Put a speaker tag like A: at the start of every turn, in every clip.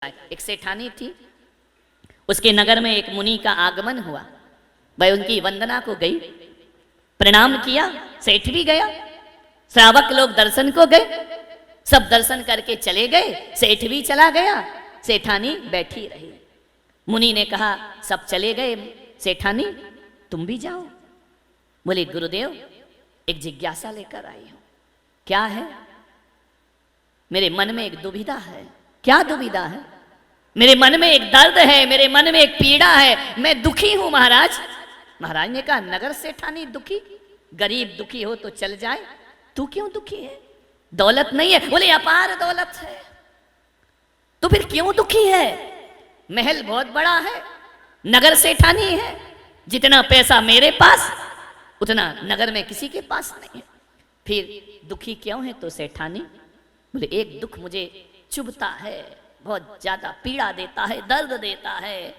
A: दिखाए। एक सेठानी थी, उसके नगर में एक मुनि का आगमन हुआ। वह उनकी वंदना को गई, प्रणाम किया, सेठ भी गया, श्रावक लोग दर्शन को गए, सब दर्शन करके चले गए, सेठ भी चला गया, सेठानी बैठी रही। मुनि ने कहा सब चले गए, सेठानी तुम भी जाओ। बोले गुरुदेव एक जिज्ञासा लेकर आई हूं। क्या है? मेरे मन में एक दुविधा है। क्या दुविधा है? मेरे मन में एक दर्द है, मेरे मन में एक पीड़ा है, मैं दुखी हूं महाराज। महाराज ने कहा नगर सेठानी दुखी? गरीब दुखी हो तो चल जाए, तू क्यों दुखी है? दौलत नहीं है? बोले अपार दौलत है। तो फिर क्यों दुखी है? महल बहुत बड़ा है, नगर सेठानी है, जितना पैसा मेरे पास उतना नगर में किसी के पास नहीं है, फिर दुखी क्यों है तो सेठानी? बोले एक दुख मुझे चुभता है, बहुत ज्यादा पीड़ा देता है, दर्द देता है।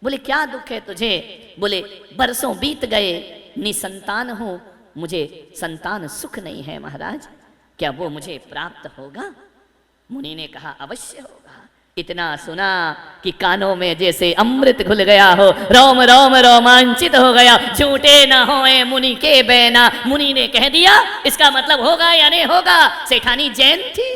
A: बोले क्या दुख है तुझे? बोले बरसों बीत गए, निसंतान हूं, मुझे संतान सुख नहीं है महाराज, क्या वो मुझे प्राप्त होगा? मुनि ने कहा अवश्य होगा। इतना सुना कि कानों में जैसे अमृत घुल गया हो, रोम रोम रोमांचित हो गया। झूठे न होए मुनि के बैना। मुनि ने कह दिया इसका मतलब होगा या नहीं होगा। सेठानी जैन थी,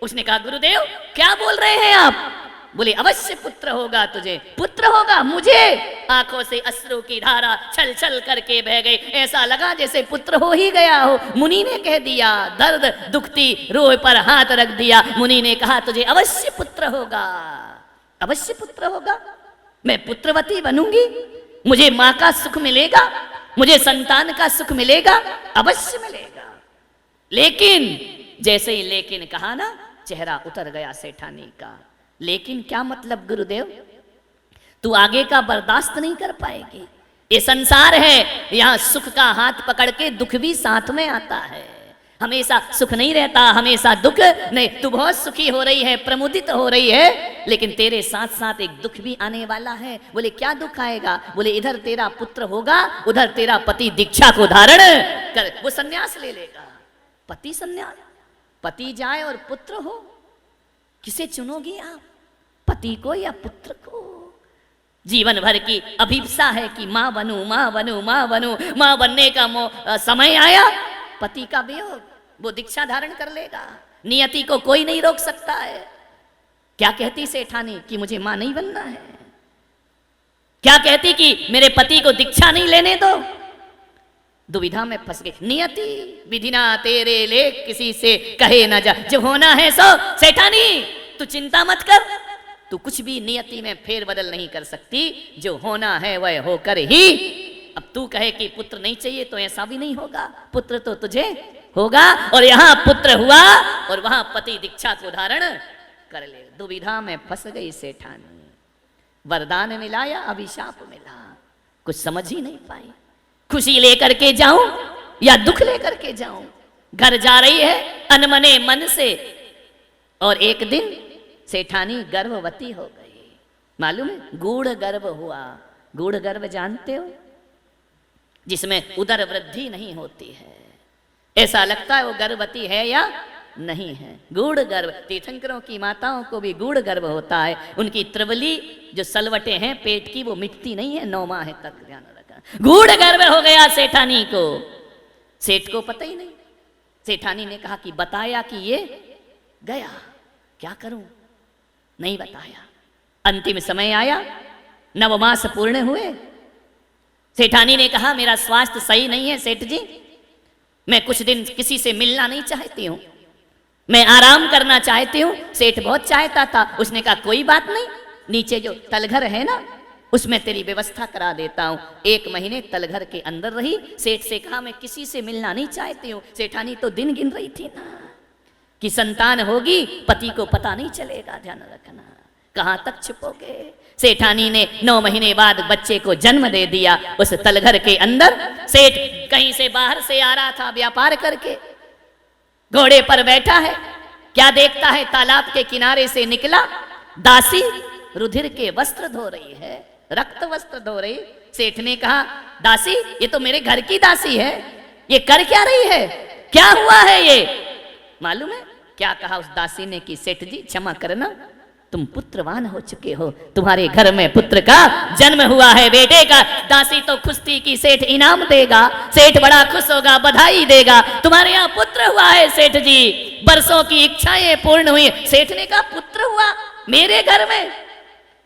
A: उसने कहा गुरुदेव क्या बोल रहे हैं आप? बोले अवश्य पुत्र होगा तुझे। पुत्र होगा मुझे? आंखों से अश्रु की धारा छल छल करके बह गई, ऐसा लगा जैसे पुत्र हो ही गया हो। मुनि ने कह दिया, दर्द दुखती रूह पर हाथ रख दिया। मुनि ने कहा तुझे अवश्य पुत्र होगा, अवश्य पुत्र होगा, मैं पुत्रवती बनूंगी, मुझे मां का सुख मिलेगा, मुझे संतान का सुख मिलेगा, अवश्य मिलेगा। लेकिन जैसे ही लेकिन कहा ना, चेहरा उतर गया सेठानी का। लेकिन क्या मतलब गुरुदेव? तू आगे का बर्दाश्त नहीं कर पाएगी। ये संसार है, यहां सुख का हाथ पकड़ के दुख भी साथ में आता है। हमेशा सुख नहीं रहता, हमेशा दुख नहीं। तू बहुत सुखी हो रही है, प्रमुदित हो रही है, लेकिन तेरे साथ साथ एक दुख भी आने वाला है। बोले क्या दुख आएगा? बोले इधर तेरा पुत्र होगा, उधर तेरा पति दीक्षा को धारण कर वो सन्यास ले लेगा। पति सन्यास, पति जाए और पुत्र हो, किसे चुनोगी आप? पति को या पुत्र को? जीवन भर की अभिप्सा है कि मां बनूं, मां बनूं, मां बनूं। मां बनने का समय आया, पति का वियोग, वो दीक्षा धारण कर लेगा। नियति को कोई नहीं रोक सकता है। क्या कहती सेठानी कि मुझे मां नहीं बनना है? क्या कहती कि मेरे पति को दीक्षा नहीं लेने दो? दुविधा में फंस गई। नियति विधि ना तेरे ले किसी से कहे ना जा, जो होना है सो। सेठानी तू चिंता मत कर, तू कुछ भी नियति में फेर बदल नहीं कर सकती, जो होना है वह होकर ही। अब तू कहे कि पुत्र नहीं चाहिए तो ऐसा भी नहीं होगा, पुत्र तो तुझे होगा। और यहां पुत्र हुआ और वहां पति दीक्षा को धारण कर ले। दुविधा में फंस गई सेठानी। वरदान मिला या अभिशाप मिला, कुछ समझ ही नहीं पाई। खुशी लेकर के जाऊं या दुख लेकर के जाऊं? घर जा रही है अनमने मन से, और एक दिन सेठानी गर्भवती हो गई। मालूम है? गूढ़ गर्भ हुआ। गूढ़ गर्भ जानते हो? जिसमें उदर वृद्धि नहीं होती है, ऐसा लगता है वो गर्भवती है या नहीं है। गूढ़ गर्भ, तीर्थंकरों की माताओं को भी गूढ़ गर्भ होता है। उनकी त्रिवली जो सलवटे हैं पेट की, वो मिटती नहीं है 9 माह तक, ध्यान रखा। गूढ़ गर्भ हो गया सेठानी को। सेठ को पता ही नहीं। सेठानी ने कहा कि बताया कि ये गया, क्या करूं? नहीं बताया। अंतिम समय आया, 9 मास पूर्ण हुए। सेठानी ने कहा मेरा स्वास्थ्य सही नहीं है सेठ जी, मैं कुछ दिन किसी से मिलना नहीं चाहती हूं, मैं आराम करना चाहती हूं। सेठ बहुत चाहता था। उसने कहा कोई बात नहीं, नीचे जो तलघर है ना, उसमें तेरी व्यवस्था करा देता हूं। 1 महीने तलघर के अंदर रही। सेठ से कहा मैं किसी से मिलना नहीं चाहती हूं। सेठानी तो दिन गिन रही थी ना कि संतान होगी, पति को पता नहीं चलेगा, ध्यान रखना। कहां तक छुपोगे? सेठानी ने 9 महीने बाद बच्चे को जन्म दे दिया उस तलघर के अंदर। सेठ कहीं से बाहर से आ रहा था व्यापार करके, घोड़े पर बैठा है, क्या देखता है तालाब के किनारे से निकला दासी रुधिर के वस्त्र धो रही है, रक्त वस्त्र धो रही। सेठ ने कहा दासी ये तो मेरे घर की दासी है, ये कर क्या रही है, क्या हुआ है ये? मालूम है क्या कहा उस दासी ने कि सेठ जी क्षमा करना, तुम पुत्रवान हो चुके हो, तुम्हारे घर में पुत्र का जन्म हुआ है, बेटे का। दासी तो खुश थी कि सेठ इनाम देगा, सेठ बड़ा खुश होगा, बधाई देगा, तुम्हारे यहाँ पुत्र हुआ है सेठ जी, बरसों की इच्छाएं पूर्ण हुई। सेठ ने कहा पुत्र हुआ मेरे घर में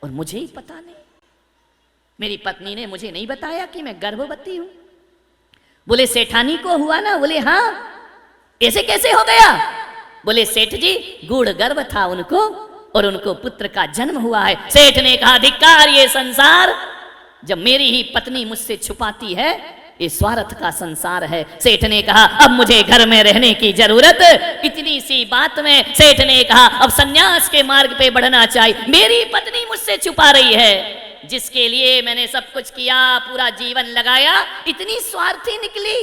A: और मुझे ही पता नहीं, मेरी पत्नी ने मुझे नहीं बताया कि मैं गर्भवती हूं। बोले सेठानी को हुआ ना? बोले हाँ। ऐसे कैसे हो गया? बोले सेठ जी गूढ़ गर्भ था उनको और उनको पुत्र का जन्म हुआ है। सेठ ने कहा धिक्कार ये संसार, जब मेरी ही पत्नी मुझसे छुपाती है, ये स्वार्थ का संसार है। सेठ ने कहा अब मुझे घर में रहने की जरूरत। इतनी सी बात में सेठ ने कहा अब सन्यास के मार्ग पे बढ़ना चाहिए। मेरी पत्नी मुझसे छुपा रही है, जिसके लिए मैंने सब कुछ किया, पूरा जीवन लगाया, इतनी स्वार्थी निकली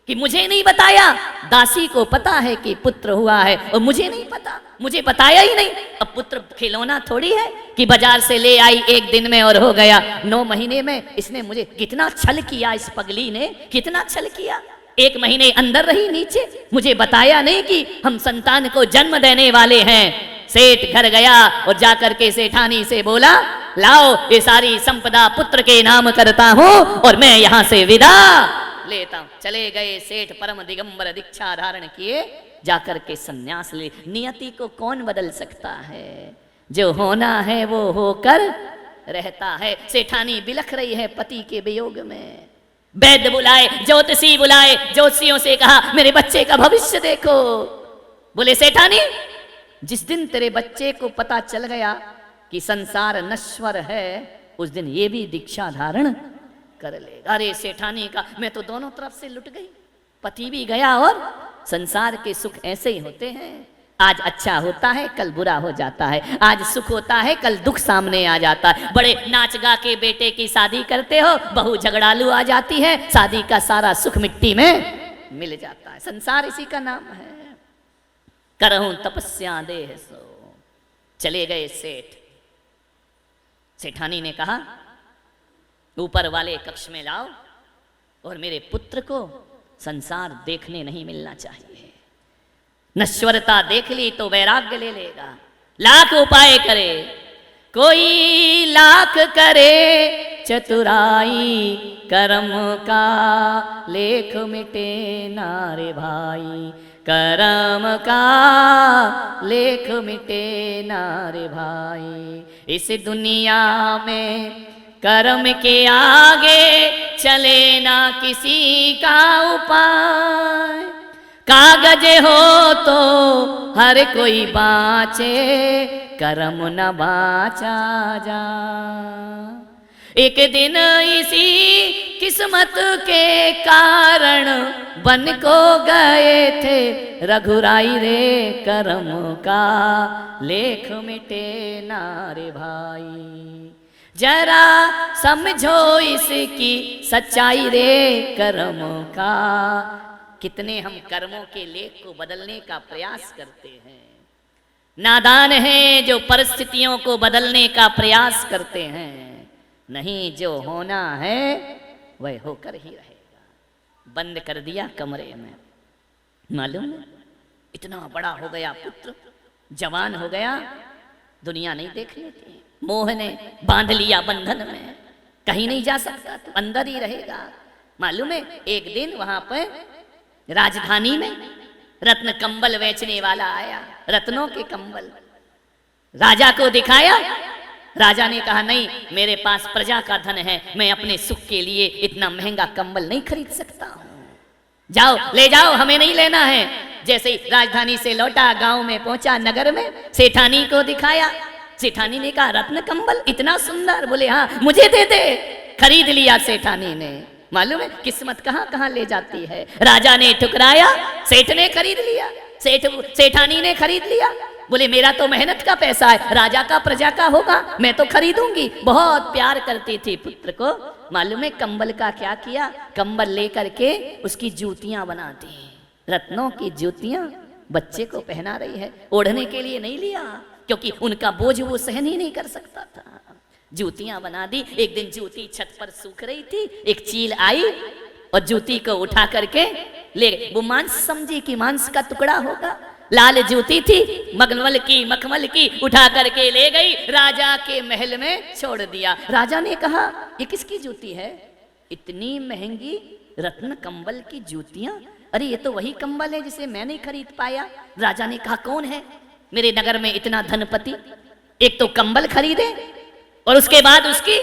A: कि मुझे नहीं बताया। दासी को पता है कि पुत्र हुआ है और मुझे नहीं पता, मुझे बताया ही नहीं। अब पुत्र खिलौना थोड़ी है कि बाजार से ले आई एक दिन में और हो गया। 9 महीने में इसने मुझे कितना छल किया, इस पगली ने कितना छल किया। 1 महीने अंदर रही नीचे, मुझे बताया नहीं कि हम संतान को जन्म देने वाले हैं। सेठ घर गया और जाकर के सेठानी से बोला लाओ ये सारी संपदा पुत्र के नाम करता हूं और मैं यहां से विदा लेता हूं। चले गए सेठ परम दिगंबर दीक्षा धारण किए, जाकर के सन्यास ले। नियति को कौन बदल सकता है? जो होना है वो होकर रहता है। सेठानी बिलख रही है पति के वियोग में। वैद्य बुलाए, ज्योतिषी बुलाए, ज्योतिषियों से कहा मेरे बच्चे का भविष्य देखो। बोले सेठानी जिस दिन तेरे बच्चे को पता चल गया कि संसार नश्वर है, उस दिन ये भी दीक्षा धारण कर लेगा। अरे सेठानी का मैं तो दोनों तरफ से लुट गई, पति भी गया और संसार के सुख ऐसे ही होते हैं। आज अच्छा होता है कल बुरा हो जाता है, आज सुख होता है कल दुख सामने आ जाता है। बड़े नाच गा के बेटे की शादी करते हो, बहू झगड़ालू आ जाती है, शादी का सारा सुख मिट्टी में मिल जाता है। संसार इसी का नाम है। करहूं तपस्या देह सो। चले गए सेठ। सेठानी ने कहा ऊपर वाले कक्ष में लाओ और मेरे पुत्र को संसार देखने नहीं मिलना चाहिए। नश्वरता देख ली तो वैराग्य ले लेगा। लाख उपाय करे, कोई लाख करे चतुराई, कर्म का लेख मिटे नारे भाई, कर्म का लेख मिटे नारे भाई। इस दुनिया में कर्म के आगे चले ना किसी का उपाय। कागज हो तो हर कोई बाँचे, कर्म न बाँचा जा। एक दिन इसी किस्मत के कारण बन को गए थे रघुराई रे, कर्म का लेख मिटे नारे भाई। जरा समझो इसकी सच्चाई रे, कर्म का। कितने हम कर्मों के लेख को बदलने का प्रयास करते हैं। नादान हैं जो परिस्थितियों को बदलने का प्रयास करते हैं। नहीं, जो होना है वह होकर ही रहेगा। बंद कर दिया कमरे में। मालूम है इतना बड़ा हो गया पुत्र, जवान हो गया, दुनिया नहीं देख लेती। मोह ने बांध लिया बंधन में, कहीं नहीं जा सकता, तो अंदर ही रहेगा। मालूम है एक दिन वहां पर राजधानी में रत्न कंबल बेचने वाला आया। रत्नों के कंबल राजा को दिखाया। राजा ने कहा नहीं, मेरे पास प्रजा का धन है, मैं अपने सुख के लिए इतना महंगा कंबल नहीं खरीद सकता हूं। जाओ ले जाओ, हमें नहीं लेना है। जैसे ही राजधानी से लौटा, गांव में पहुंचा, नगर में सेठानी को दिखाया। सेठानी ने कहा रत्न कंबल इतना सुंदर? बोले हाँ, मुझे दे दे। खरीद लिया सेठानी ने। मालूम है किस्मत कहां कहां ले जाती है। राजा ने ठुकराया, सेठ ने खरीद लिया, सेठानी ने खरीद लिया। बोले मेरा तो मेहनत का पैसा है, राजा का प्रजा का होगा, मैं तो खरीदूंगी। बहुत प्यार करती थी पुत्र को। मालूम है कंबल का क्या किया? कंबल लेकर के उसकी जूतियां बना दी, रत्नों की जूतियां बच्चे को पहना रही है। ओढ़ने के लिए नहीं लिया, क्योंकि उनका बोझ वो सहन ही नहीं कर सकता था। जूतियां बना दी। एक दिन जूती छत पर सूख रही थी, एक चील आई और जूती को उठा करके ले। वो मांस समझी कि मांस का टुकड़ा होगा, लाल जूती थी, मगमल की मखमल की, उठा करके ले गई राजा के महल में छोड़ दिया। राजा ने कहा ये किसकी जूती है? इतनी महंगी रत्न कंबल की जूतियां, अरे ये तो वही कंबल है जिसे मैं नहीं खरीद पाया। राजा ने कहा कौन है मेरे नगर में इतना धनपति, एक तो कंबल खरीदे और उसके बाद उसकी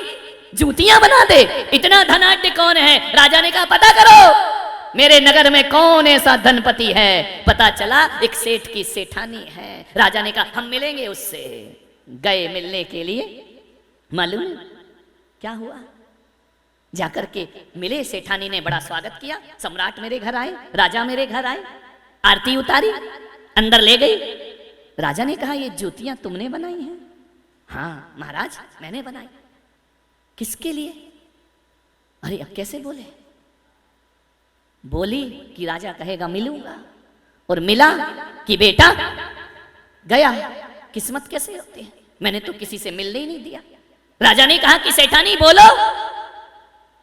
A: जूतियां बना दे, इतना धनाढ्य कौन है? राजा ने कहा पता करो मेरे नगर में कौन ऐसा धनपति है। पता चला एक सेठ की सेठानी है। राजा ने कहा हम मिलेंगे उससे। गए मिलने के लिए, मालूम क्या हुआ? जाकर के मिले, सेठानी ने बड़ा स्वागत किया। सम्राट मेरे घर आए, राजा मेरे घर आए, आरती उतारी, अंदर ले गई। राजा ने कहा ये जूतियां तुमने बनाई हैं? हाँ महाराज मैंने बनाई। किसके लिए? अरे अब कैसे बोले? बोली कि राजा कहेगा मिलूंगा, और मिला कि बेटा गया। किस्मत कैसे होती है, मैंने तो किसी से मिलने ही नहीं दिया। राजा ने कहा कि सेठानी बोलो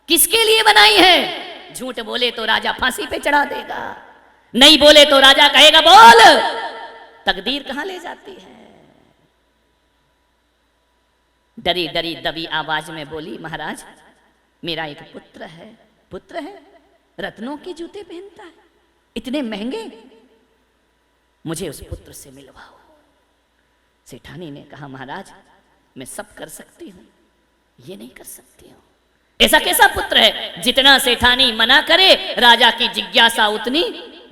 A: किसके लिए बनाई है? झूठ बोले तो राजा फांसी पे चढ़ा देगा, नहीं बोले तो राजा कहेगा बोल तकदीर कहां ले जाती है। डरी डरी दबी आवाज में बोली महाराज मेरा एक पुत्र है। पुत्र है? रत्नों के जूते पहनता है, इतने महंगे, मुझे उस पुत्र से मिलवाओ। सेठानी ने कहा महाराज मैं सब कर सकती हूं, ये नहीं कर सकती हूं। ऐसा कैसा पुत्र है? जितना सेठानी मना करे राजा की जिज्ञासा उतनी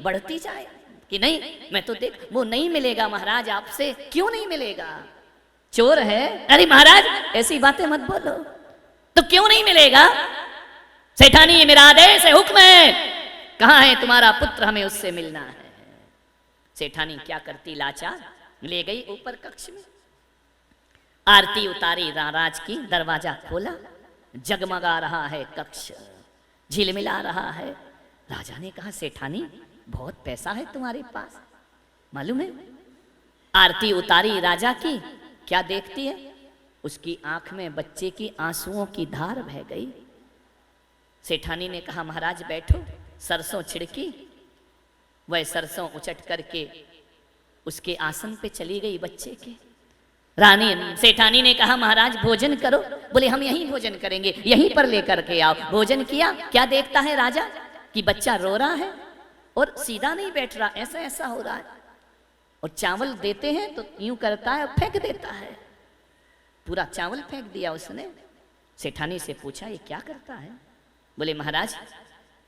A: बढ़ती जाए कि नहीं मैं तो देख, वो नहीं मिलेगा महाराज आपसे। क्यों नहीं मिलेगा? चोर है? अरे महाराज ऐसी बातें मत बोलो। तो क्यों नहीं मिलेगा? सेठानी ये मेरा आदेश है, हुक्म है, कहां है तुम्हारा पुत्र, हमें उससे मिलना है। सेठानी क्या करती लाचार, ले गई ऊपर कक्ष में, आरती उतारी राज की, दरवाजा खोला, जगमगा रहा है कक्ष, झिलमिला रहा है। राजा ने कहा सेठानी बहुत पैसा है तुम्हारे पास, मालूम है? आरती उतारी राजा की, क्या देखती है? उसकी आंख में बच्चे की आंसुओं की धार बह गई। सेठानी ने कहा महाराज बैठो। सरसों छिड़की, वह सरसों उचट करके उसके आसन पे चली गई बच्चे के। रानी सेठानी ने कहा महाराज भोजन करो। बोले हम यहीं भोजन करेंगे, यहीं पर लेकर के आओ। भोजन किया। क्या देखता है राजा कि बच्चा रो रहा है और सीधा नहीं बैठ रहा, ऐसा ऐसा हो रहा है, और चावल देते हैं तो यूं करता है और फेंक देता है। पूरा चावल फेंक दिया उसने। सेठानी से पूछा ये क्या करता है? बोले महाराज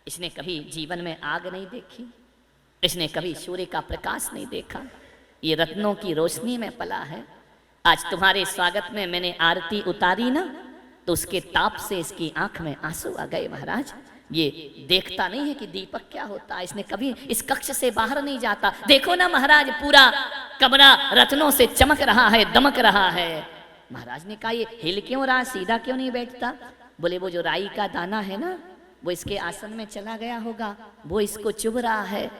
A: इसने कभी जीवन में आग नहीं देखी, इसने कभी सूर्य का प्रकाश नहीं देखा, ये रत्नों की रोशनी में पला है। आज तुम्हारे स्वागत में मैंने आरती उतारी ना, तो उसके ताप से इसकी आंख में आंसू आ गए। महाराज ये देखता नहीं है कि दीपक क्या होता है, इसने कभी इस कक्ष से बाहर नहीं जाता। देखो ना महाराज पूरा कमरा रत्नों से चमक रहा है, दमक रहा है। महाराज ने कहा ये हिल क्यों रहा, सीधा क्यों नहीं बैठता? बोले वो जो राई का दाना है ना, वो इसके आसन में चला गया होगा, वो इसको चुभ रहा है।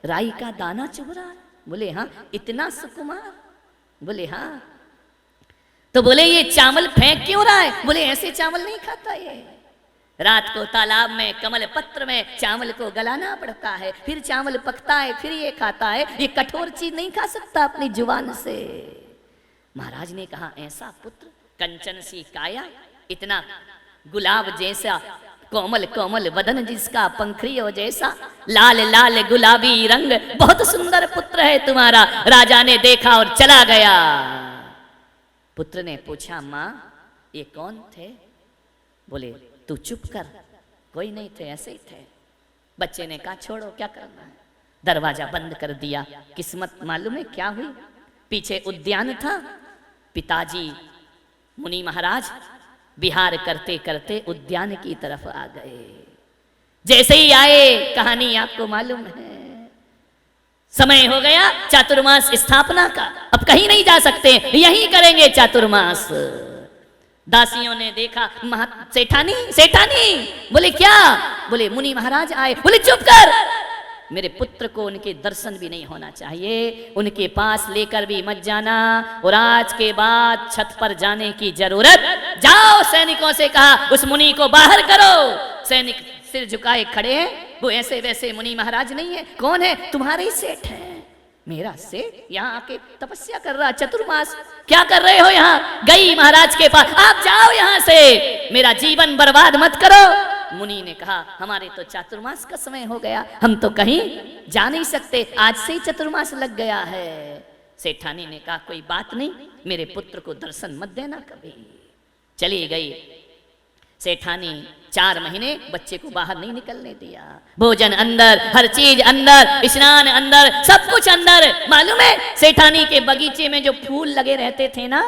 A: राई का दाना चुभ रहा है? बोले हाँ। इतना सुकुमार? बोले हाँ। तो बोले ये चावल फेंक क्यों रहा है? बोले ऐसे चावल नहीं खाता ये, रात को तालाब में कमल पत्र में चावल को गलाना पड़ता है, फिर चावल पकता है, फिर ये खाता है, ये कठोर चीज नहीं खा सकता अपनी जुबान से। महाराज ने कहा ऐसा पुत्र, कंचन सी काया, इतना गुलाब जैसा कोमल कोमल बदन जिसका पंखड़ियों जैसा, लाल लाल गुलाबी रंग, बहुत सुंदर पुत्र है तुम्हारा। राजा ने देखा और चला गया। पुत्र ने पूछा माँ ये कौन थे? बोले तू चुप कर, कोई नहीं थे, ऐसे ही थे। बच्चे ने कहा छोड़ो क्या करना है, दरवाजा बंद कर दिया। किस्मत मालूम है क्या हुई? पीछे उद्यान था, पिताजी मुनि महाराज विहार करते करते उद्यान की तरफ आ गए। जैसे ही आए, कहानी आपको मालूम है, समय हो गया चातुर्मास स्थापना का, अब कहीं नहीं जा सकते, यहीं करेंगे चातुर्मास। दासियों ने देखा सेठानी सेठानी। बोले क्या? बोले मुनि महाराज आए। बोले चुप कर, मेरे पुत्र को उनके दर्शन भी नहीं होना चाहिए, उनके पास लेकर भी मत जाना, और आज के बाद छत पर जाने की जरूरत। जाओ सैनिकों से कहा उस मुनि को बाहर करो। सैनिक सिर झुकाए खड़े हैं, वो ऐसे वैसे मुनि महाराज नहीं है। कौन है? तुम्हारे ही सेठ हैं। मेरा सेठ यहाँ आके तपस्या कर रहा, चतुर्मास क्या कर रहे हो यहाँ? गई महाराज के पास, आप जाओ यहाँ से, मेरा जीवन बर्बाद मत करो। मुनि ने कहा हमारे तो चातुर्मास का समय हो गया, हम तो कहीं जा नहीं सकते, आज से ही चतुर्मास लग गया है। सेठानी ने कहा कोई बात नहीं, मेरे पुत्र को दर्शन मत देना कभी। चली गई सेठानी, 4 महीने बच्चे को बाहर नहीं निकलने दिया, भोजन अंदर, हर चीज अंदर, स्नान अंदर, सब कुछ अंदर। मालूम है सेठानी के बगीचे में जो फूल लगे रहते थे ना,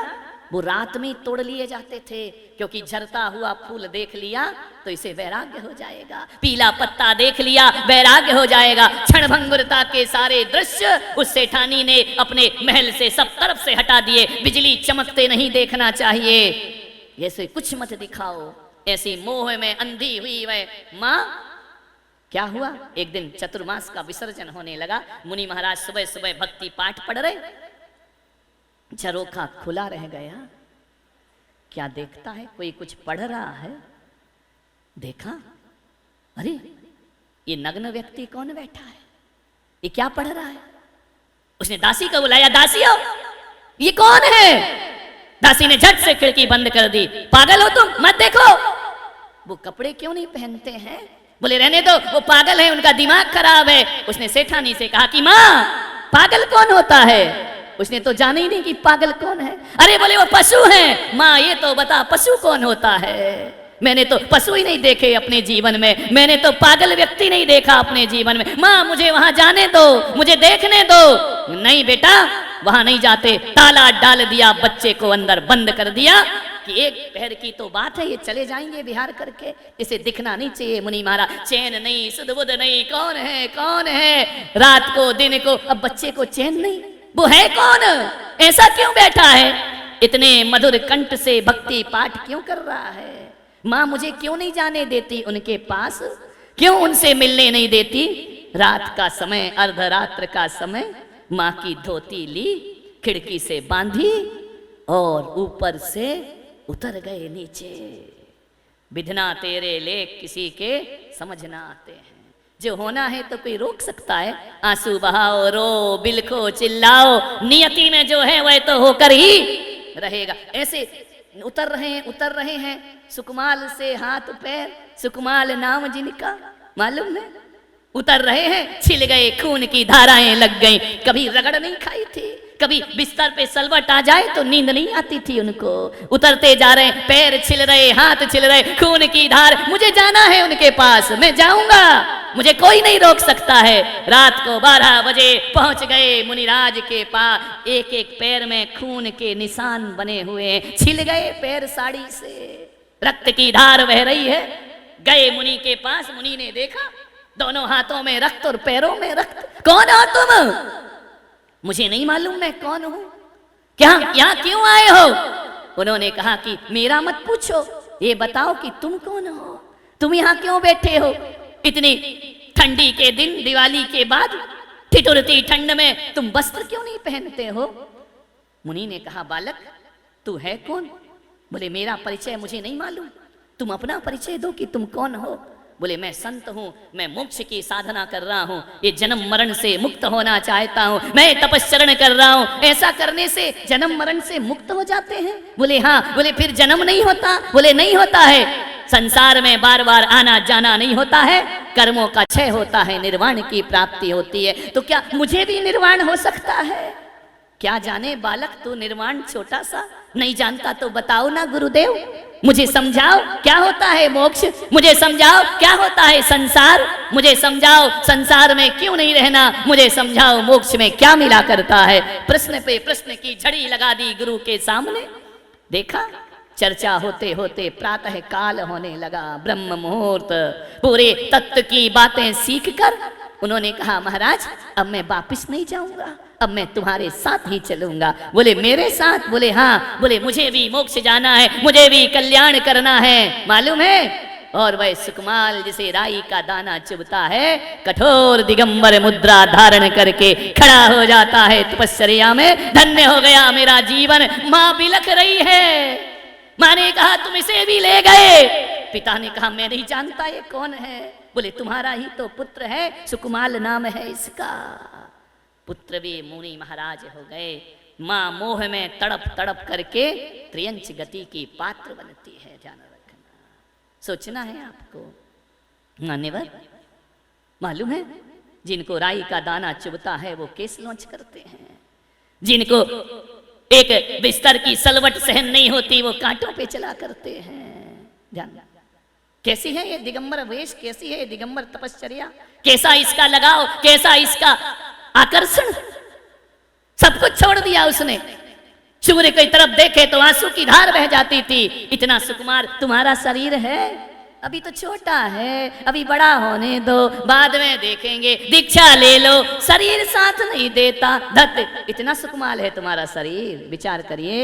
A: वो रात में तोड़ लिए जाते थे, क्योंकि झरता हुआ फूल देख लिया तो इसे वैराग्य हो जाएगा, पीला पत्ता देख लिया वैराग्य हो जाएगा। क्षणभंगुरता के सारे दृश्य उस सेठानी ने अपने महल से सब तरफ से हटा दिए। बिजली चमकते नहीं देखना चाहिए, ऐसे कुछ मत दिखाओ, ऐसी मोह में अंधी हुई वह माँ। क्या हुआ, एक दिन चतुर्मास का विसर्जन होने लगा। मुनि महाराज सुबह सुबह भक्ति पाठ पढ़ रहे, झरोखा खुला रह गया। क्या देखता है, कोई कुछ पढ़ रहा है। देखा, अरे ये नग्न व्यक्ति कौन बैठा है, ये क्या पढ़ रहा है। उसने दासी को बुलाया, दासी हो, ये कौन है। दासी ने झट से खिड़की बंद कर दी। पागल हो तुम, मत देखो। वो कपड़े क्यों नहीं पहनते हैं। बोले रहने दो, वो पागल है, उनका दिमाग खराब है। उसने सेठानी से कहा कि माँ पागल कौन होता है। उसने तो जाना ही नहीं कि पागल कौन है। अरे बोले वो पशु हैं। माँ ये तो बता पशु कौन होता है। मैंने तो पशु ही नहीं देखे अपने जीवन में, मैंने तो पागल व्यक्ति नहीं देखा अपने जीवन में। माँ मुझे वहां जाने दो, मुझे देखने दो। नहीं बेटा वहां नहीं जाते। ताला डाल दिया, बच्चे को अंदर बंद कर दिया कि एक पहर की तो बात है, ये चले जाएंगे विहार करके, इसे दिखना नहीं चाहिए। मुनि महाराज चैन नहीं, सुध बुध नहीं, कौन है कौन है, रात को दिन को, अब बच्चे को चैन नहीं, वो है कौन, ऐसा क्यों बैठा है, इतने मधुर कंठ से भक्ति पाठ क्यों कर रहा है। माँ मुझे क्यों नहीं जाने देती उनके पास, क्यों उनसे मिलने नहीं देती। रात का समय, अर्धरात्र का समय, माँ की धोती ली, खिड़की से बांधी और ऊपर से उतर गए नीचे। विधना तेरे लेख किसी के समझ ना आते हैं। जो होना है तो कोई रोक सकता है। आंसू बहाओ, रो, बिलखो, चिल्लाओ, नियति में जो है वह तो होकर ही रहेगा। ऐसे उतर रहे हैं सुकमाल से हाथ पैर, सुकमाल नाम जिनका, मालूम है, उतर रहे हैं, छिल गए, खून की धाराएं लग गई। कभी रगड़ नहीं खाई थी, कभी बिस्तर पे सलवट आ जाए तो नींद नहीं आती थी उनको। उतरते जा रहे, पैर छिल रहे, हाथ छिल रहे, खून की धार। मुझे जाना है उनके पास, मैं जाऊंगा, मुझे कोई नहीं रोक सकता है। रात को 12 बजे पहुंच गए मुनिराज के पास। एक एक पैर में खून के निशान बने हुए, छिल गए पैर साड़ी से, रक्त की धार बह रही है। गए मुनि के पास, मुनि ने देखा दोनों हाथों में रक्त और पैरों में रक्त। कौन हो तुम। मुझे नहीं मालूम मैं कौन हूं, क्या यहाँ क्यों आए हो। उन्होंने कहा कि मेरा मत पूछो, ये बताओ कि तुम कौन हो, तुम यहाँ क्यों बैठे हो। इतनी ठंडी के दिन, दिवाली के बाद, ठिठुरती ठंड में तुम वस्त्र क्यों नहीं पहनते हो। मुनि ने कहा बालक तू है कौन। बोले मेरा परिचय मुझे नहीं मालूम, तुम अपना परिचय दो कि तुम कौन हो। बोले मैं संत हूँ, मैं मोक्ष की साधना कर रहा हूँ, ये जन्म मरण से मुक्त होना चाहता हूँ, मैं तपस्चरण कर रहा हूँ। ऐसा करने से जन्म मरण से मुक्त हो जाते हैं। बोले हाँ। बोले फिर जन्म नहीं होता। बोले नहीं होता है, संसार में बार बार आना जाना नहीं होता है, कर्मों का क्षय होता है, निर्वाण की प्राप्ति होती है। तो क्या मुझे भी निर्वाण हो सकता है। क्या जाने बालक तू निर्वाण छोटा सा नहीं जानता तो बताओ ना गुरुदेव, मुझे समझाओ क्या होता है मोक्ष, मुझे समझाओ क्या होता है संसार, मुझे समझाओ संसार में क्यों नहीं रहना, मुझे समझाओ मोक्ष में क्या मिला करता है। प्रश्न पे प्रश्न की झड़ी लगा दी गुरु के सामने। देखा चर्चा होते होते प्रातः काल होने लगा, ब्रह्म मुहूर्त। पूरे तत्व की बातें सीखकर उन्होंने कहा महाराज अब मैं वापिस नहीं जाऊंगा, अब मैं तुम्हारे साथ ही चलूंगा। बोले मेरे साथ। बोले हाँ। बोले मुझे भी मोक्ष जाना है, मुझे भी कल्याण करना है, मालूम है। और वह सुकमाल जिसे राई का दाना चुभता है, कठोर दिगंबर मुद्रा धारण करके खड़ा हो जाता है तपस्या में। धन्य हो गया मेरा जीवन। माँ बिलख रही है। माँ ने कहा तुम इसे भी ले गए। पिता ने कहा मैं नहीं जानता ये कौन है। बोले तुम्हारा ही तो पुत्र है, सुकमाल नाम है इसका। पुत्र भी मुनि महाराज हो गए। माँ मोह में तड़प तड़प करके त्रियंच गति की पात्र बनती है। ध्यान रखना, सोचना है आपको। मान्यवर, मालूम है जिनको राई का दाना चुभता है वो केस लॉन्च करते हैं, जिनको एक बिस्तर की सलवट सहन नहीं होती वो कांटों पे चला करते हैं। ध्यान, कैसी है ये दिगंबर वेश, कैसी है ये दिगंबर तपश्चर्या, कैसा इसका लगाव, कैसा इसका आकर्षण। सब कुछ छोड़ दिया उसने। सूर्य की तरफ देखे तो आंसू की धार बह जाती थी। इतना सुकुमार तुम्हारा शरीर है, अभी तो छोटा है, अभी बड़ा होने दो, बाद में देखेंगे, दीक्षा ले लो, शरीर साथ नहीं देता। धत, इतना सुकुमार है तुम्हारा शरीर, विचार करिए।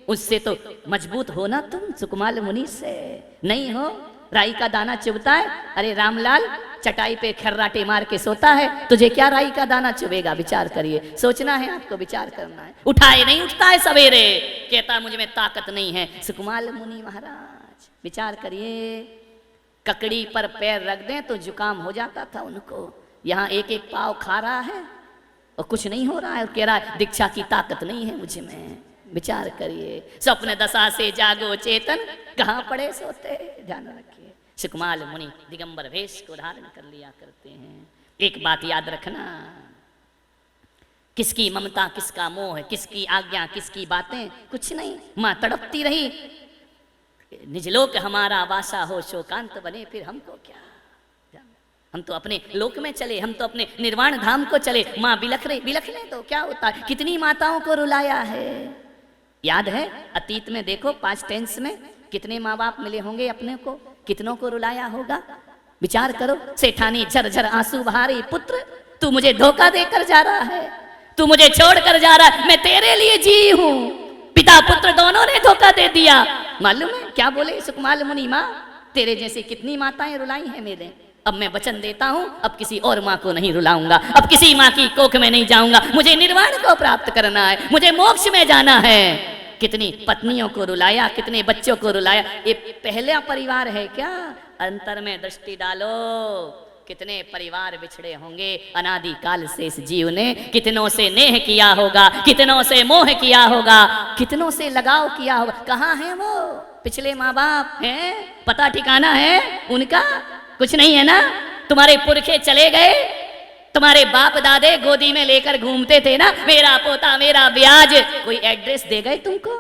A: उससे तो मजबूत हो ना तुम, सुकुमार मुनि से नहीं हो। राई का दाना चुभता है, अरे रामलाल चटाई पे खर्राटे मार के सोता है, तुझे क्या राई का दाना चुभेगा? विचार करिए, सोचना है आपको, विचार करना है। उठाए नहीं उठता है सवेरे, कहता मुझ में ताकत नहीं है। सुकुमार मुनि महाराज, विचार करिए, ककड़ी पर पैर रख दें तो जुकाम हो जाता था उनको। यहाँ एक एक पाव खा रहा है और कुछ नहीं हो रहा है, और कह रहा है दीक्षा की ताकत नहीं है मुझ में। विचार करिए, स्वप्न दशा से जागो चेतन, कहाँ पड़े सोते। ध्यान रखिए, सुकुमार मुनि दिगंबर वेश को धारण कर लिया करते हैं। एक बात याद रखना, किसकी ममता, किसका मोह, किसकी आज्ञा, किसकी बातें, कुछ नहीं। माँ तड़पती रही, निजलोक हमारा वासा हो, शोकांत बने फिर हमको क्या। हम तो अपने लोक में चले, हम तो अपने निर्वाण धाम को चले। माँ बिलख रही, बिलखने तो क्या होता है। कितनी माताओं को रुलाया है, याद है? अतीत में देखो, 5 टेंस में कितने माँ बाप मिले होंगे अपने को, कितनों को रुलाया होगा। विचार करो, सेठानी झरझर आंसू बहारी, पुत्र तू मुझे धोखा देकर जा रहा है, तू मुझे छोड़ कर जा रहा है, मैं तेरे लिए जी हूं। पिता पुत्र दोनों ने धोखा दे दिया। मालूम है क्या बोले सुकुमार मुनि? माँ तेरे जैसी कितनी माताएं रुलाई हैं मेरे। अब मैं वचन देता हूं, अब किसी और माँ को नहीं रुलाऊंगा, अब किसी माँ की कोख में नहीं जाऊंगा। मुझे निर्वाण को प्राप्त करना है, मुझे मोक्ष में जाना है। कितनी पत्नियों को रुलाया, कितने बच्चों को रुलाया। ये पहला परिवार है क्या? अंतर में दृष्टि डालो, कितने परिवार बिछड़े होंगे। अनादि काल से इस जीव ने कितनों से नेह किया होगा, कितनों से मोह किया होगा, कितनों से लगाव किया होगा। कहाँ है वो पिछले माँ बाप हैं? पता ठिकाना है उनका? कुछ नहीं है ना। तुम्हारे पुरखे चले गए, तुम्हारे बाप दादे गोदी में लेकर घूमते थे ना, मेरा पोता मेरा ब्याज। कोई एड्रेस दे गए तुमको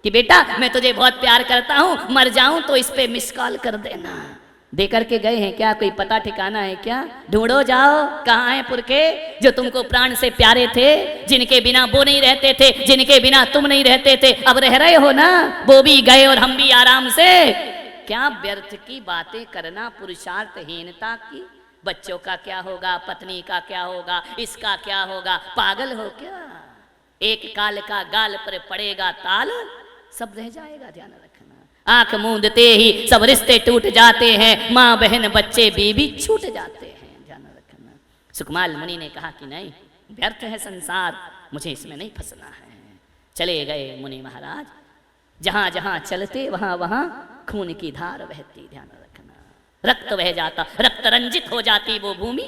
A: कि बेटा मैं तुझे बहुत प्यार करता हूं, मर जाऊं तो इस पे मिस कॉल कर देना? दे करके गए हैं क्या? कोई पता ठिकाना है क्या? ढूंढो जाओ, कहाँ हैं पुरखे जो तुमको प्राण से प्यारे थे, जिनके बिना वो नहीं रहते थे, जिनके बिना तुम नहीं रहते थे। अब रह रहे हो ना, वो भी गए और हम भी आराम से। क्या व्यर्थ की बातें करना, पुरुषार्थहीनता की। बच्चों का क्या होगा, पत्नी का क्या होगा, इसका क्या होगा? पागल हो क्या? एक काल का गाल पर पड़ेगा ताल, सब रह जाएगा। ध्यान रखना, आंख मूंदते ही सब रिश्ते टूट जाते हैं, माँ बहन बच्चे बीबी छूट जाते हैं। ध्यान रखना। सुकुमार मुनि ने कहा कि नहीं, व्यर्थ है संसार, मुझे इसमें नहीं फंसना है। चले गए मुनि महाराज। जहां जहां चलते वहां वहां खून की धार बहती। ध्यान रखना, रक्त बह जाता, रक्त रंजित हो जाती वो भूमि।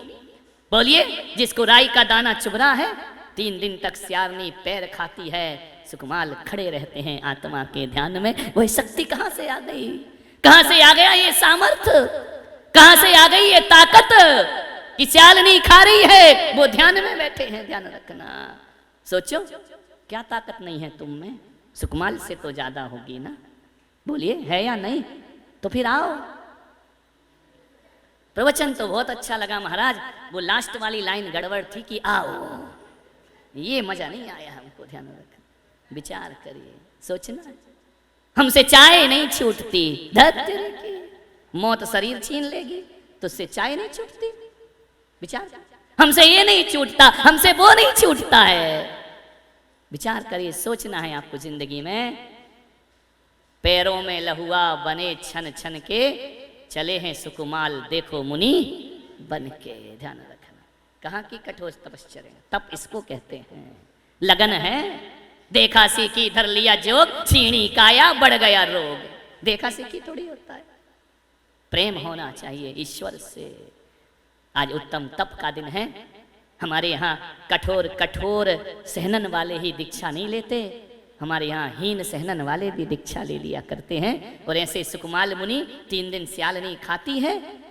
A: बोलिए, जिसको राई का दाना चुभ रहा है, 3 दिन तक स्यारनी पैर खाती है। सुकुमार खड़े रहते हैं आत्मा के ध्यान में। वही शक्ति कहां से आ गई? कहां से आ गया ये सामर्थ्य? कहां से आ गई ये ताकत कि स्यालनी खा रही है, वो ध्यान में बैठे हैं। ध्यान रखना, सोचो क्या ताकत नहीं है तुम में? सुकुमार से तो ज्यादा होगी ना। बोलिए, है या नहीं? तो फिर आओ। प्रवचन तो बहुत अच्छा लगा महाराज, वो लास्ट वाली लाइन गड़बड़ थी कि आओ, ये मजा नहीं आया हमको। ध्यान रखना, विचार करिए, सोचना। हमसे चाय नहीं छूटती, धत्य की मौत शरीर छीन लेगी तो उससे चाय नहीं छूटती। विचार, हमसे ये नहीं छूटता, हमसे वो नहीं छूटता है। विचार करिए, सोचना है आपको जिंदगी में। पैरों में लहुआ बने छन छन के, चले हैं सुकुमार देखो मुनि बन के। ध्यान रखना, कहाँ की कठोर तपश्चर्या, तप इसको कहते हैं। लगन है, देखा सीखी धर लिया जोग, छीणी काया बढ़ गया रोग। देखा सीखी थोड़ी होता है, प्रेम होना चाहिए ईश्वर से। आज उत्तम तप का दिन है। हमारे यहाँ कठोर कठोर सहनन वाले ही दीक्षा नहीं लेते, हमारे यहाँ हीन सहनन वाले भी दीक्षा ले लिया करते हैं। और ऐसे सुकुमाल मुनि 3 दिन स्यालनी खाती है,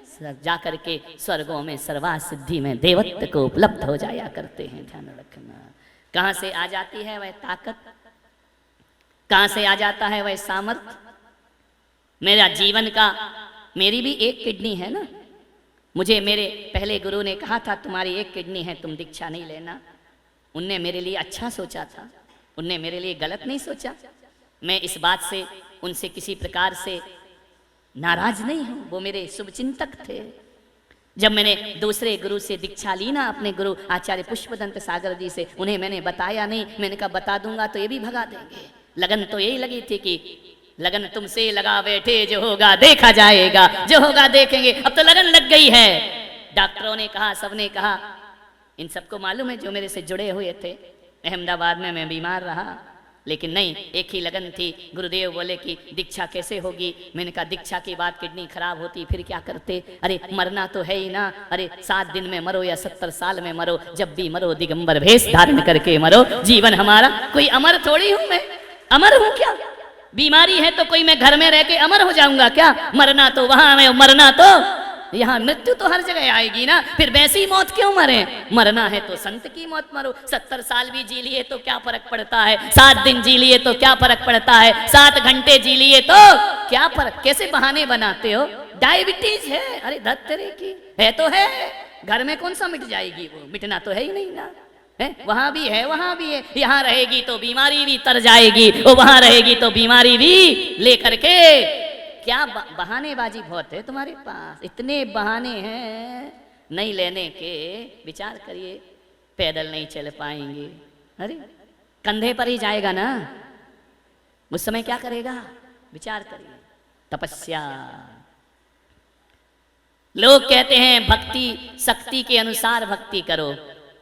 A: जाकर के स्वर्गों में सर्वा सिद्धि में देवत्व को उपलब्ध हो जाया करते हैं। ध्यान रखना, कहाँ से आ जाती है वह ताकत, कहाँ से आ जाता है वह सामर्थ्य। मेरा जीवन का, मेरी भी एक किडनी है ना, मुझे मेरे पहले गुरु ने कहा था तुम्हारी एक किडनी है, तुम दीक्षा नहीं लेना। उनने मेरे लिए अच्छा सोचा था, उनने मेरे लिए गलत नहीं सोचा। मैं इस बात से उनसे किसी प्रकार से नाराज नहीं हूं, वो मेरे शुभचिंतक थे। जब मैंने दूसरे गुरु से दीक्षा ली ना, अपने गुरु आचार्य पुष्पदंत सागर जी से, उन्हें मैंने बताया नहीं। मैंने कहा बता दूंगा तो ये भी भगा देंगे। लगन तो यही लगी थी कि लगन तुमसे लगा बैठे, जो होगा देखा जाएगा, जो होगा देखेंगे। अब तो लगन लग गई है। डॉक्टरों ने कहा, सबने कहा, इन सबको मालूम है जो मेरे से जुड़े हुए थे। अहमदाबाद में मैं बीमार रहा, लेकिन नहीं, एक ही लगन थी। गुरुदेव बोले कि दीक्षा कैसे होगी। मैंने कहा दीक्षा के बाद किडनी खराब होती फिर क्या करते। अरे मरना तो है ही ना, अरे 7 दिन में मरो या 70 साल में मरो, जब भी मरो दिगंबर भेष धारण करके मरो। जीवन हमारा, कोई अमर थोड़ी हूं मैं, अमर हूं क्या? बीमारी है तो कोई मैं घर में रह के अमर हो जाऊंगा क्या? मरना तो वहां है, मरना तो यहाँ, मृत्यु तो हर जगह आएगी ना, फिर वैसी मौत क्यों मरे? मरना है तो संत की मौत मरो। 70 साल भी जी लिए तो क्या फर्क पड़ता है, 7 दिन जी लिए तो क्या फर्क पड़ता है, 7 घंटे जी लिए तो क्या फर्क? कैसे बहाने बनाते हो? डायबिटीज है, अरे धत तेरे की है तो है, घर में कौन सा मिट जाएगी वो, मिटना तो है ही नहीं ना। वहां भी है, वहां भी है। यहाँ रहेगी तो बीमारी भी तर जाएगी, वो वहां रहेगी तो बीमारी भी लेकर के। क्या बहानेबाजी बहुत है तुम्हारे पास, इतने बहाने हैं नहीं लेने के। विचार करिए, पैदल नहीं चल पाएंगे, अरे कंधे पर ही जाएगा ना, उस समय क्या करेगा? विचार करिए। तपस्या, लोग कहते हैं भक्ति शक्ति के अनुसार भक्ति करो,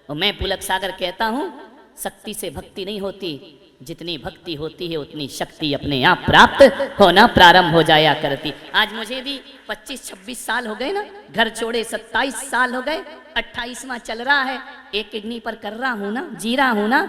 A: और मैं पुलक सागर कहता हूं शक्ति से भक्ति नहीं होती, जितनी भक्ति होती है उतनी शक्ति अपने आप प्राप्त होना प्रारंभ हो जाया करती। आज मुझे भी 25-26 साल हो गए ना, घर छोड़े 27 साल हो गए, 28वां चल रहा है। एक किडनी पर कर रहा हूं ना, जी रहा हूं ना।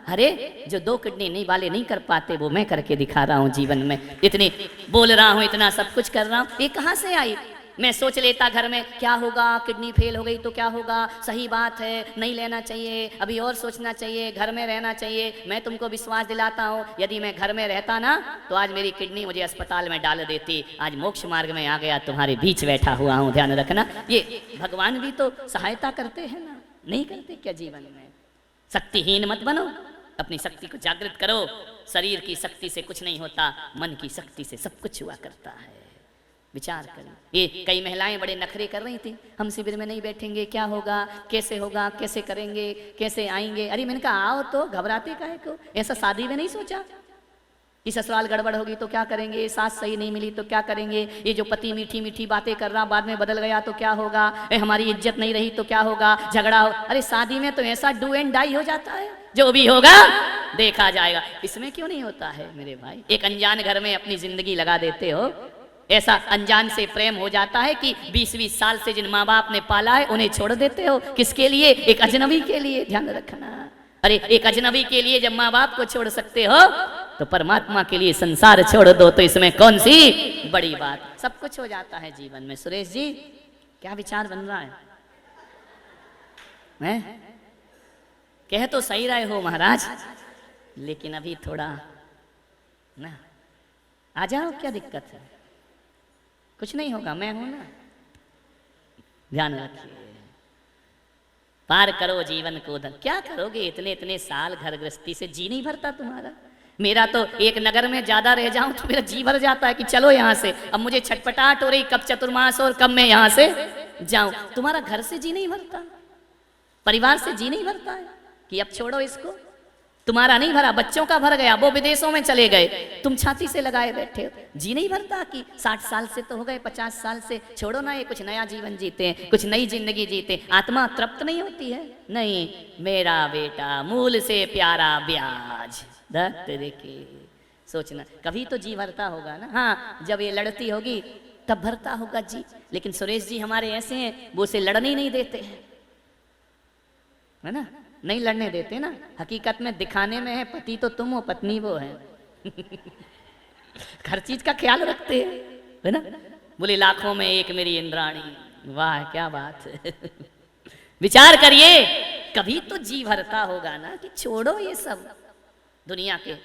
A: अरे जो 2 किडनी नहीं वाले नहीं कर पाते वो मैं करके दिखा रहा हूं जीवन में। इतनी बोल रहा हूं, इतना सब कुछ कर रहा हूं, ये कहां से आई? मैं सोच लेता घर में क्या होगा, किडनी फेल हो गई तो क्या होगा, सही बात है, नहीं लेना चाहिए, अभी और सोचना चाहिए, घर में रहना चाहिए। मैं तुमको विश्वास दिलाता हूँ, यदि मैं घर में रहता ना तो आज मेरी किडनी मुझे अस्पताल में डाल देती। आज मोक्ष मार्ग में आ गया, तुम्हारे बीच बैठा हुआ हूँ। ध्यान रखना, ये भगवान भी तो सहायता करते हैं ना, नहीं करते क्या जीवन में? शक्तिहीन मत बनो, अपनी शक्ति को जागृत करो। शरीर की शक्ति से कुछ नहीं होता, मन की शक्ति से सब कुछ हुआ करता है। विचार करें। ये कई महिलाएं बड़े नखरे कर रही थी, हम शिविर में नहीं बैठेंगे, क्या होगा, कैसे होगा, कैसे करेंगे, कैसे आएंगे। अरे मैंने कहा आओ तो, घबराते काहे को? ऐसा शादी में नहीं सोचा कि ससुराल गड़बड़ होगी तो क्या करेंगे, सास सही नहीं मिली तो क्या करेंगे, ये जो पति मीठी मीठी बातें कर रहा बाद में बदल गया तो क्या होगा, हमारी इज्जत नहीं रही तो क्या होगा, झगड़ा हो। अरे शादी में तो ऐसा डू एंड डाई हो जाता है, जो भी होगा देखा जाएगा। इसमें क्यों नहीं होता है मेरे भाई? एक अनजान घर में अपनी जिंदगी लगा देते हो, ऐसा अनजान से प्रेम हो जाता है कि 20-20 साल से जिन माँ बाप ने पाला है उन्हें छोड़ देते हो। किसके लिए? एक अजनबी के लिए। ध्यान रखना, अरे एक अजनबी के लिए जब माँ बाप को छोड़ सकते हो तो परमात्मा के लिए संसार छोड़ दो, तो इसमें कौन सी बड़ी बात? सब कुछ हो जाता है जीवन में। सुरेश जी क्या विचार बन रहा है? कह तो सही रहे हो महाराज, लेकिन अभी थोड़ा ना आ जाओ, क्या दिक्कत है? कुछ नहीं होगा, मैं हूं ना। ध्यान रखिए, पार करो जीवन को। क्या करोगे इतने इतने साल घर गृहस्थी से? जी नहीं भरता तुम्हारा? मेरा तो एक नगर में ज्यादा रह जाऊं तो मेरा जी भर जाता है कि चलो यहाँ से। अब मुझे छटपटाहट हो रही, कब चतुर्मास और कब मैं यहाँ से जाऊं। तुम्हारा घर से जी नहीं भरता, परिवार से जी नहीं भरता है कि अब छोड़ो इसको। तुम्हारा नहीं भरा, बच्चों का भर गया, वो विदेशों में चले गए, तुम छाती से लगाए बैठे हो। जी नहीं भरता कि 60 साल से तो हो गए, 50 साल से छोड़ो ना, ये कुछ नया जीवन जीते हैं, कुछ नई जिंदगी जीते। आत्मा तृप्त नहीं होती है? नहीं, मेरा बेटा मूल से प्यारा ब्याज के सोचना, कभी तो जी भरता होगा ना। हाँ, जब ये लड़ती होगी तब भरता होगा जी। लेकिन सुरेश जी हमारे ऐसे हैं, वो उसे लड़ने ही नहीं देते हैं। है ना, नहीं लड़ने देते ना। हकीकत में दिखाने में है पति तो तुम हो, पत्नी वो है। हर चीज का ख्याल रखते हैं, है ना। बोले लाखों में एक मेरी इंद्राणी, वाह क्या बात है। विचार करिए, कभी तो जी भरता होगा ना कि छोड़ो ये सब दुनिया के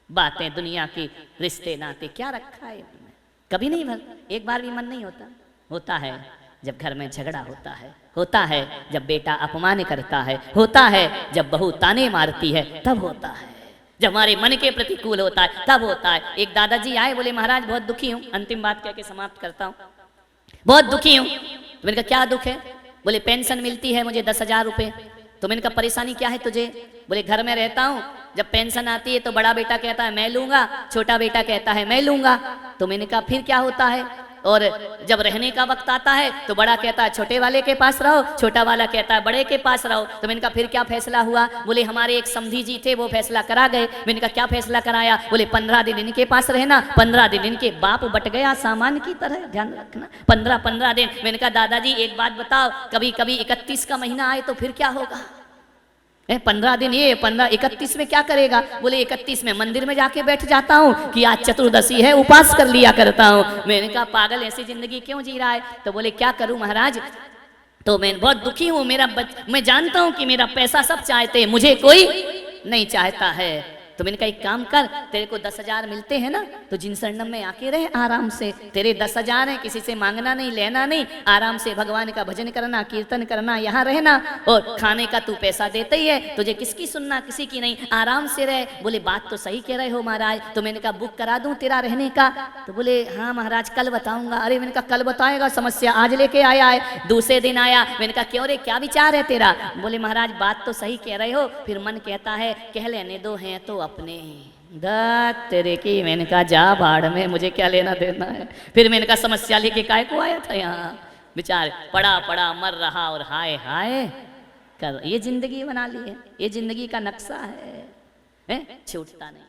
A: बातें, दुनिया के रिश्ते नाते, क्या रखा है इनमें। कभी नहीं भर, एक बार भी मन नहीं होता। होता है जब घर में झगड़ा होता है जब बेटा अपमान करता है, होता है जब बहू ताने मारती है, तब होता है जब हमारे मन के प्रतिकूल होता है, तब होता है। एक दादाजी आए, बोले महाराज बहुत दुखी हूँ, अंतिम बात कह के समाप्त करता हूँ, बहुत दुखी हूँ। तो मैंने कहा क्या दुख है? बोले पेंशन मिलती है मुझे 10,000 रुपये। तो मैंने कहा परेशानी क्या है तुझे? बोले घर में रहता हूँ, जब पेंशन आती है तो बड़ा बेटा कहता है मैं लूंगा, छोटा बेटा कहता है मैं लूंगा। तो मैंने कहा फिर क्या होता है? और जब रहने का वक्त आता है तो बड़ा कहता है छोटे वाले के पास रहो, छोटा वाला कहता है बड़े के पास रहो। तो मैंने कहा फिर क्या फैसला हुआ? बोले हमारे एक समधी जी थे, वो फैसला करा गए। मैंने कहा क्या फैसला कराया? बोले 15 दिन इनके पास रहना, 15 दिन इनके। बाप बट गया सामान की तरह, ध्यान रखना, 15 दिन। मैंने कहा दादाजी एक बात बताओ, कभी कभी 31 का महीना आए तो फिर क्या होगा? 15 दिन ये, 15 31 में क्या करेगा? बोले 31 में मंदिर में जाके बैठ जाता हूँ कि आज चतुर्दशी है, उपास कर लिया करता हूँ। मैंने कहा पागल ऐसी जिंदगी क्यों जी रहा है? तो बोले क्या करूं महाराज, तो मैं बहुत दुखी हूँ, मैं जानता हूँ कि मेरा पैसा सब चाहते हैं, मुझे कोई नहीं चाहता है। तो मैंने कहा एक काम कर, तेरे को 10,000 मिलते हैं ना, तो जिन शरणम में आके रहे आराम से। तेरे 10,000 है, किसी से मांगना नहीं, लेना नहीं, आराम से भगवान का भजन करना, कीर्तन करना, यहाँ रहना, और खाने का तू पैसा देते ही है, तुझे किसकी सुनना, किसी की नहीं, आराम से रहे। बोले बात तो सही कह रहे हो महाराज। तो मैंने कहा बुक करा दूं तेरा रहने का? तो बोले हाँ महाराज कल बताऊंगा। अरे मैंने कहा कल बताएगा, समस्या आज लेके आया है। दूसरे दिन आया, मैंने कहा क्यों रे क्या विचार है तेरा? बोले महाराज बात तो सही कह रहे हो, फिर मन कहता है कह लेने दो, हैं तो अपने दात तेरे की। मैंने कहा जा भाड़ में, मुझे क्या लेना देना है। फिर मैंने कहा समस्या लेके काय को आया था यहाँ? विचार पड़ा पड़ा मर रहा और हाय हाय कर, ये जिंदगी बना ली है, ये जिंदगी का नक्शा है, छूटता नहीं।